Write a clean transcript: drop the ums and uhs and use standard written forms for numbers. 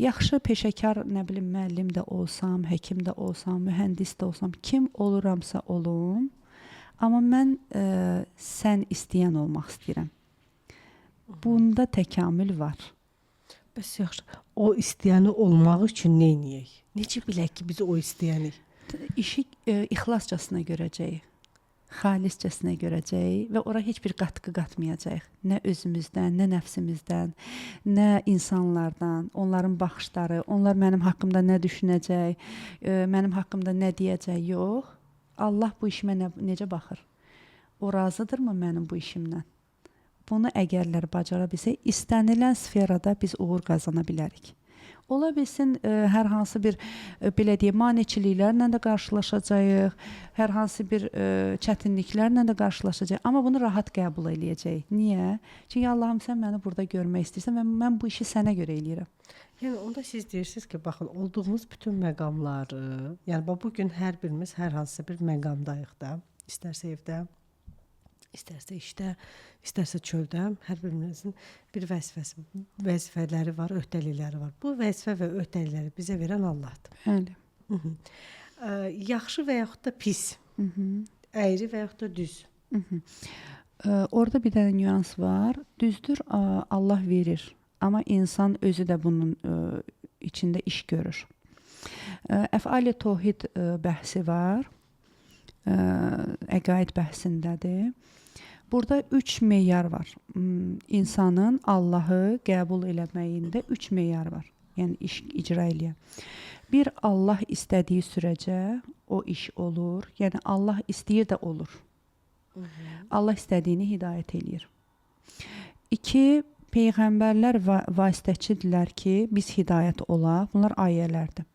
yaxşı peşəkar, nə bilim, müəllim də olsam, həkim də olsam, mühəndis də olsam, kim oluramsa olum, amma mən sən istəyən olmaq istəyirəm. Bunda təkamül var. Bəs yaxşı, o istəyəni olmaq üçün nə edək? Necə bilək ki, biz o istəyənik? İşi ixlascasına görəcəyik. Xaliscəsinə görəcəyik və ora heç bir qatqı qatmayacağıq. Nə özümüzdən, nə nəfsimizdən, nə insanlardan, onların baxışları, onlar mənim haqqımda nə düşünəcək, mənim haqqımda nə deyəcək, yox. Allah bu işimə necə baxır? O razıdırmı mənim bu işimdən? Bunu əgərlər bacara bilsək, istənilən sferada biz uğur qazana bilərik. Ola bilsin, hər hansı bir, belə deyək, maneçiliklərlə də qarşılaşacağıq, hər hansı bir çətinliklərlə də qarşılaşacağıq, amma bunu rahat qəbul eləyəcəyik. Niyə? Çünki Allahım, sən məni burada görmək istəyirsən və mən bu işi sənə görə eləyirəm. Yəni, onda siz deyirsiniz ki, baxın, olduğumuz bütün məqamları, yəni, bugün hər birimiz hər hansı bir məqamdayıq da, istərsə evdə, istərsə işdə, istərsə çöldə, hər birimizin bir vəzifələri var, öhdəlikləri var. Bu vəzifə və öhdəlikləri bizə verən Allahdır. Bəli. Yaxşı və yaxud da pis, əyri və yaxud da düz. Orada bir dənə nüans var. Düzdür, Allah verir, amma insan özü də bunun içində iş görür. Əf'ali Tohid bəhsi var, əqaid bəhsindədir. Burada 3 meyar var. İnsanın Allahı qəbul eləməyində 3 meyar var. Yəni, iş icra eləyən. Bir, Allah istədiyi sürəcə o iş olur. Yəni, Allah istəyir də olur. Allah istədiyini hidayət eləyir. 2, Peyğəmbərlər vasitəçidirlər ki, biz hidayət olaq. Bunlar ayələrdir.